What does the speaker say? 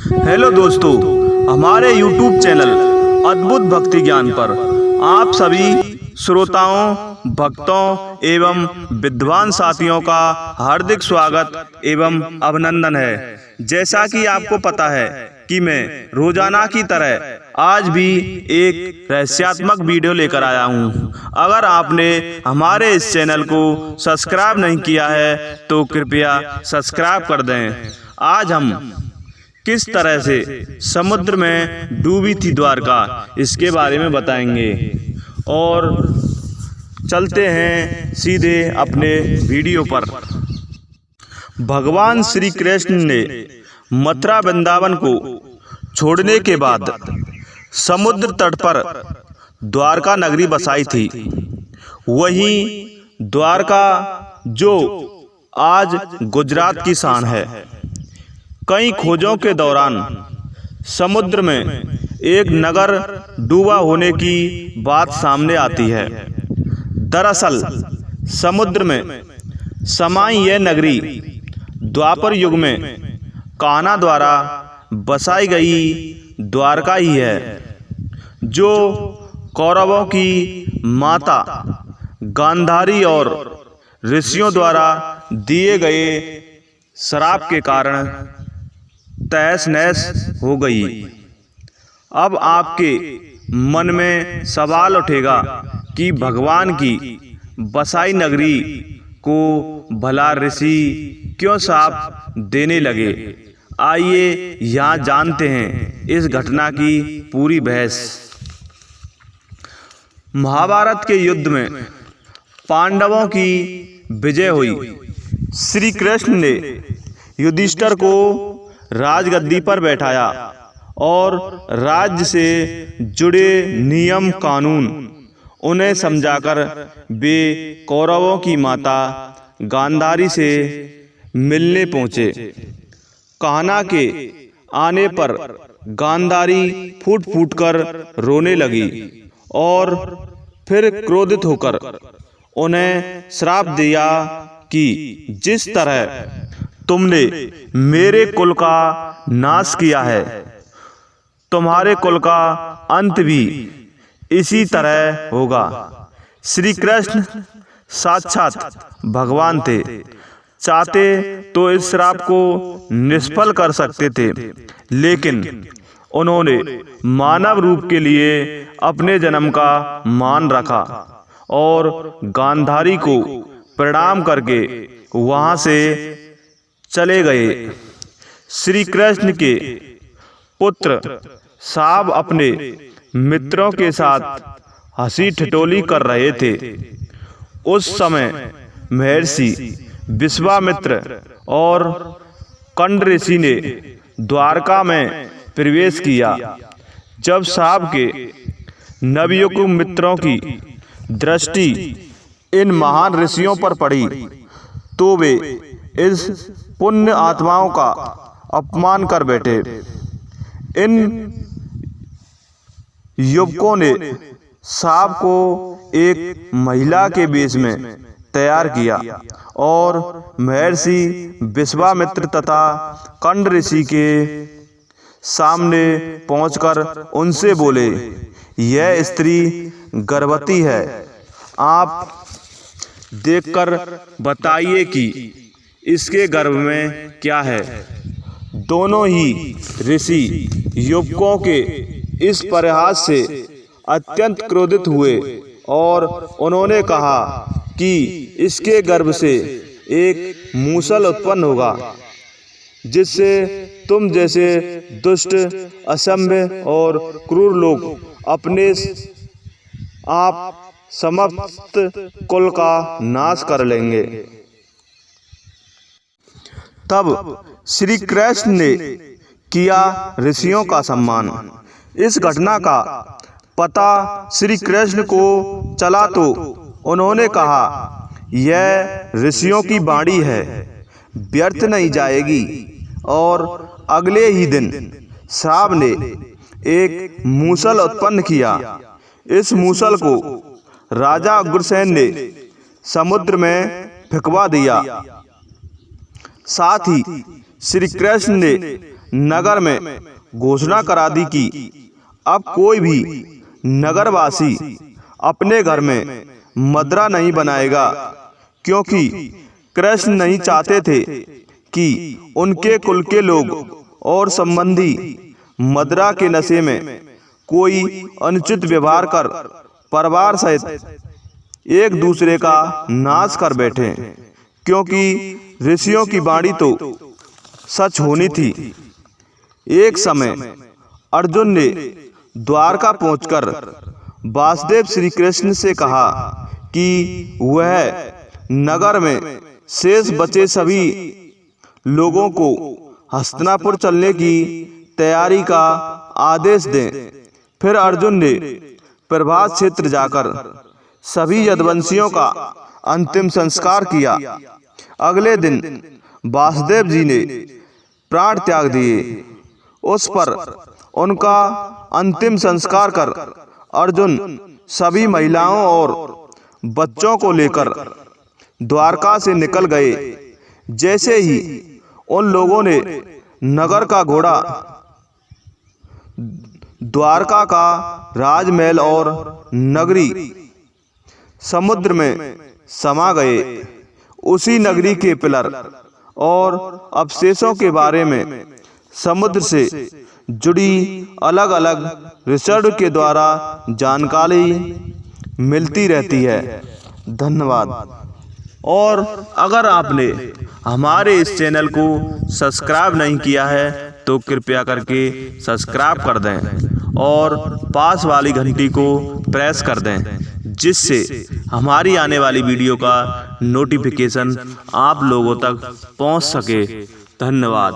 Hello दोस्तों, हमारे YouTube channel अद्भुत भक्ति ज्ञान पर आप सभी श्रोताओं, भक्तों एवं विद्वान साथियों का हार्दिक स्वागत एवं अभिनंदन है। जैसा कि आपको पता है कि मैं रोजाना की तरह आज भी एक रहस्यात्मक वीडियो लेकर आया हूं। अगर आपने हमारे इस चैनल को सब्सक्राइब नहीं किया है तो कृपया सब्सक्राइब कर दें। आज हम किस तरह से समुद्र में डूबी थी द्वारका, इसके बारे में बताएंगे और चलते हैं सीधे अपने वीडियो पर। भगवान श्री कृष्ण ने मथुरा वृंदावन को छोड़ने के बाद समुद्र तट पर द्वारका नगरी बसाई थी। वही द्वारका जो आज गुजरात की शान है। कई खोजों के दौरान समुद्र में एक नगर डूबा होने की बात सामने आती है। दरअसल समुद्र में समाई यह नगरी द्वापर युग में कान्हा द्वारा बसाई गई द्वारका ही है, जो कौरवों की माता गांधारी और ऋषियों द्वारा दिए गए श्राप के कारण तहस नहस हो गई। अब आपके मन में सवाल उठेगा कि भगवान की बसाई नगरी को भला ऋषि क्यों श्राप देने लगे। आइए यहाँ जानते हैं इस घटना की पूरी बहस। महाभारत के युद्ध में पांडवों की विजय हुई। श्री कृष्ण ने युधिष्ठिर को राजगद्दी पर बैठाया और राज्य से जुड़े नियम कानून उन्हें समझाकर वे कौरवों की माता गांधारी से मिलने पहुँचे। कान्हा के आने पर गांधारी फूट फूट कर रोने लगी और फिर क्रोधित होकर उन्हें श्राप दिया कि जिस तरह तुमने मेरे कुल का नाश किया है, तुम्हारे कुल का अंत भी इसी तरह होगा। श्री कृष्ण साक्षात भगवान थे, चाहते तो इस श्राप को निष्फल कर सकते थे, लेकिन उन्होंने मानव रूप के लिए अपने जन्म का मान रखा और गांधारी को प्रणाम करके वहां से चले गए। श्री कृष्ण के पुत्र साहब अपने मित्रों के साथ हंसी ठिठोली कर रहे थे। उस समय महर्षि विश्वामित्र और कंड ऋषि ने द्वारका में प्रवेश किया। जब साहब के नवयुग मित्रों की दृष्टि इन महान ऋषियों पर पड़ी तो वे इस पुण्य आत्माओं का अपमान कर बैठे। इन युवकों ने साहब को एक महिला के वेश में तैयार किया और महर्षि विश्वामित्र तथा कंड ऋषि के सामने पहुंचकर उनसे बोले, यह स्त्री गर्भवती है, आप देखकर बताइए कि इसके गर्भ में क्या है। दोनों ही ऋषि युवकों के इस प्रयास से अत्यंत क्रोधित हुए और उन्होंने कहा कि इसके गर्भ से एक मूसल उत्पन्न होगा, जिससे तुम जैसे दुष्ट, असभ्य और क्रूर लोग अपने आप समस्त कुल का नाश कर लेंगे। तब श्री कृष्ण ने किया ऋषियों का सम्मान। इस घटना का पता श्री कृष्ण को चला तो उन्होंने कहा, यह ऋषियों की वाणी है, व्यर्थ नहीं जाएगी। और अगले ही दिन श्राप ने एक मूसल उत्पन्न किया। इस मूसल को राजा उग्रसेन ने समुद्र में फेंकवा दिया। साथ ही श्री कृष्ण ने नगर में घोषणा करा दी कि अब कोई भी नगरवासी अपने घर में मदरा नहीं बनाएगा, क्योंकि कृष्ण नहीं चाहते थे कि उनके कुल के लोग और संबंधी मदरा के नशे में कोई अनुचित व्यवहार कर परिवार सहित एक दूसरे का नाश कर बैठे, क्योंकि ऋषियों की वाणी तो सच होनी थी। एक समय अर्जुन ने द्वारका पहुंचकर वासुदेव श्री कृष्ण से कहा कि वह नगर में शेष बचे सभी लोगों को हस्तिनापुर चलने की तैयारी का आदेश दें। फिर अर्जुन ने प्रभास क्षेत्र जाकर सभी यदुवंशियों का अंतिम संस्कार किया। अगले दिन वासुदेव जी ने प्राण त्याग दिए। उस पर उनका अंतिम संस्कार कर अर्जुन सभी महिलाओं और बच्चों को लेकर द्वारका से निकल गए। जैसे ही उन लोगों ने नगर का घोड़ा, द्वारका का राजमहल और नगरी समुद्र में समा गए, उसी नगरी के पिलर और अवशेषों के बारे में समुद्र से जुड़ी अलग अलग रिसर्च के द्वारा जानकारी मिलती रहती है। धन्यवाद। और अगर आपने हमारे इस चैनल को सब्सक्राइब नहीं किया है तो कृपया करके सब्सक्राइब कर दें और पास वाली घंटी को प्रेस कर दें, जिससे हमारी आने वाली वीडियो का नोटिफिकेशन आप लोगों तक पहुंच सके। धन्यवाद।